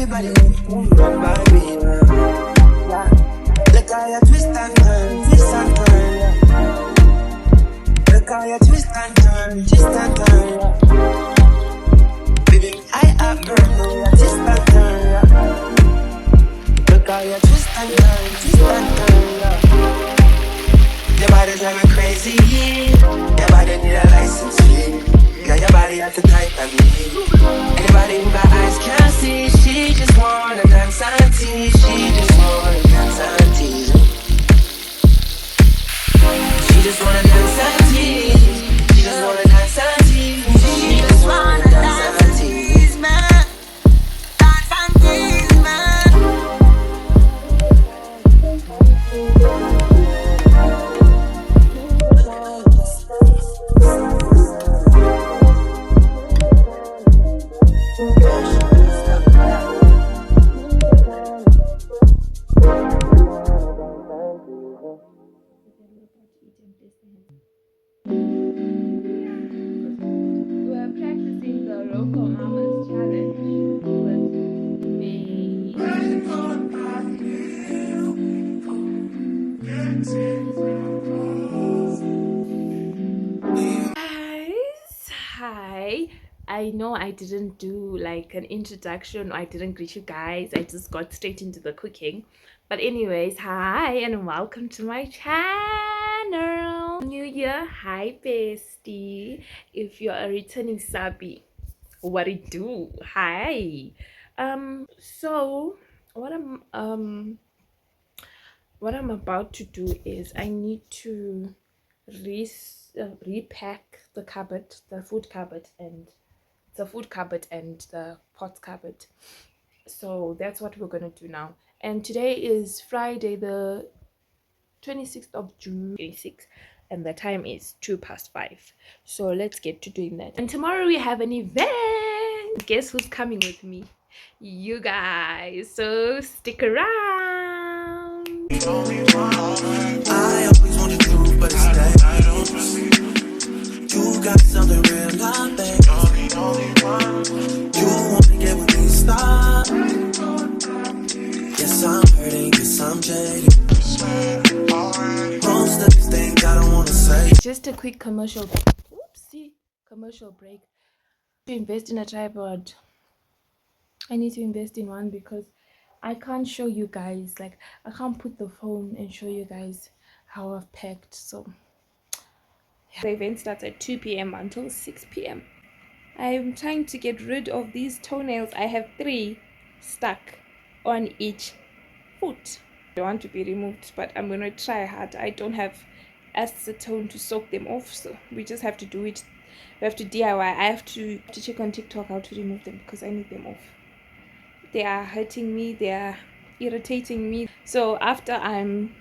Everybody run by me. Yeah. Look how you twist and turn, twist and turn. Yeah. Look how you twist and turn, twist and turn. Yeah. Baby, I have girl, you twist and turn. Yeah. Look how you twist and turn, twist and turn. Yeah. Your body drive me crazy. Your body need a license fee. Yeah, your body has the type of me. Anybody who got eyes can't see. She just wanna dance and tease. She just wanna dance and tease. She just wanna dance and tease. She just wanna dance and tease. She just wanna dance and tease, man. Dance and tease, man. We're practicing the local mamas challenge with me. Guys, hi. I know I didn't do like an introduction. I didn't greet you guys. I just got straight into the cooking. But anyways, hi and welcome to my channel. New year, hi bestie. If you're a returning subby, what it do? Hi. So what I'm about to do is I need to repack the cupboard, the food cupboard, and the pot cupboard. So that's what we're gonna do now. And today is Friday, the 26th of June 26, and the time is 5:02. So let's get to doing that. And tomorrow we have an event. Guess who's coming with me? You guys. So stick around. I always wanted to, but it's dangerous. You got something real, I think. You wanna get with me, stop. Yes, I'm hurting, yes, I'm jaded. Most of these things I don't wanna say. Just a quick commercial. Oopsie, commercial break. To invest in a tripod. I need to invest in one because I can't show you guys, like I can't put the phone and show you guys how I've packed. So the event starts at 2 p.m. until 6 p.m. I'm trying to get rid of these toenails. I have 3 stuck on each foot. They want to be removed, but I'm gonna try hard. I don't have acetone to soak them off, so we just have to do it. We have to DIY. I have to check on TikTok how to remove them because I need them off. They are hurting me, they are irritating me. So after I'm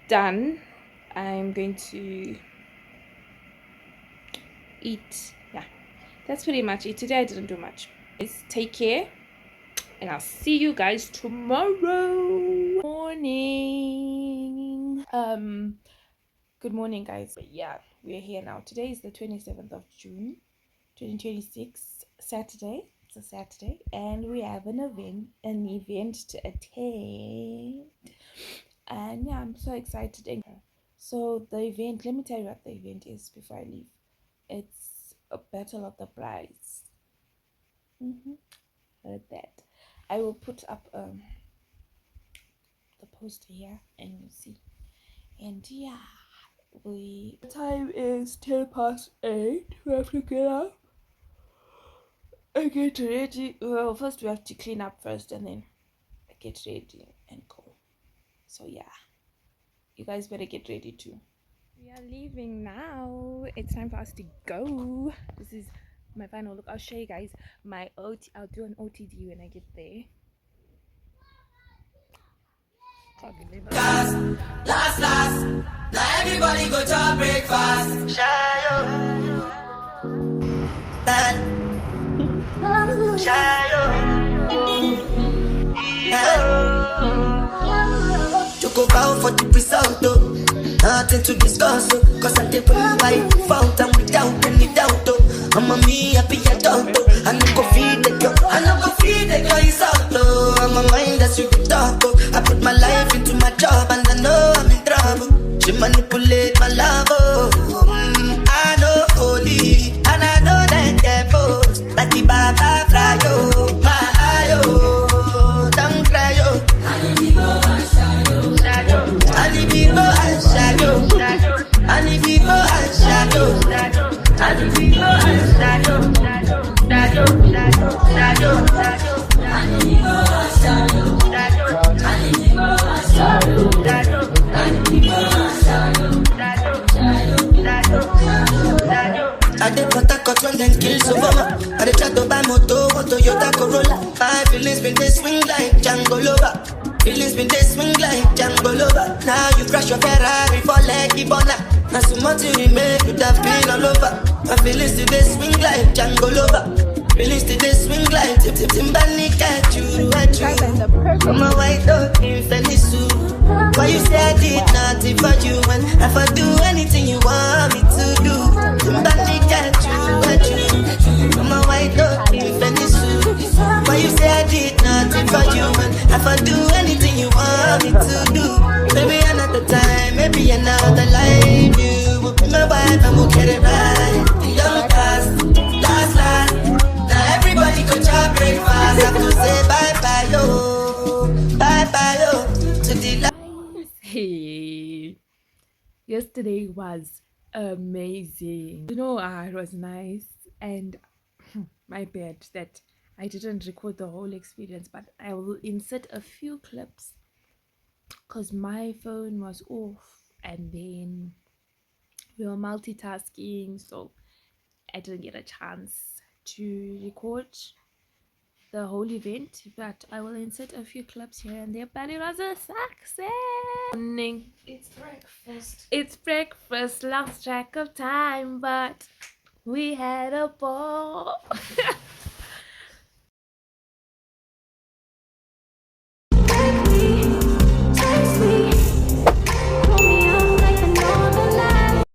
done, I'm going to eat. Yeah, that's pretty much it. Today I didn't do much. Please take care and I'll see you guys tomorrow morning. Good morning guys. But yeah, we're here now. Today is the 27th of June 2026, Saturday. It's a Saturday and we have an event to attend, and yeah, I'm so excited. So the event, let me tell you what the event is before I leave. It's a battle of the Braais. Heard that. I will put up the poster here and you'll see. And yeah, the time is 8:10. We have to get up and get ready. Well, first we have to clean up first and then get ready and go. So yeah, you guys better get ready too. We are leaving now. It's time for us to go. This is my final look. I'll show you guys my OT. I'll do an OTD when I get there. Last, now everybody go to breakfast. You go bow for the result, though. Nothing to discuss, cause I did put my fault and without any doubt, though. I'm a me happy adult. I no go feed the girl. I no go feed the girl is out though. I'm a mind that's you can talk. I put my life into my job and I know I'm in trouble. She manipulate my love. I know holy and I know that devil. Like the Baba Frayo, my ayo, don't cry yo. And if you go and shadow, and if you go and shadow, and if you go and shadow, and if you go and shadow, and if you go and shadow, and if you go and shadow. I did Patagot when them kills Obama. I did try to buy moto, Toyota Corolla. My feelings been they swing like Django Lover. Feelings been they swing like Django Lover. Now you crash your Ferrari for Leggy Bona. Now so much you remake could have been all over. My feelings still they swing like Django Lover. Feelings still they swing like Timbani at you. I'm a white dog in Fenisu. Why you say I did nothing for you? And if I do anything you want me to do, Timbani at you. I'm a white dog in Fenisu. Why you say I did nothing for you? And if I do anything you want me to do, maybe another time, maybe another life. You will be my wife and we'll get it right. The young cast, last. Now everybody go to breakfast. Have to say bye-bye, yo. Bye-bye, yo. To the Hey, yesterday was amazing. It was nice, and my bad that I didn't record the whole experience, but I will insert a few clips because my phone was off, and then we were multitasking, so I didn't get a chance to record the whole event, but I will insert a few clips here and there. But it was a success. It's breakfast, lost track of time, but we had a ball.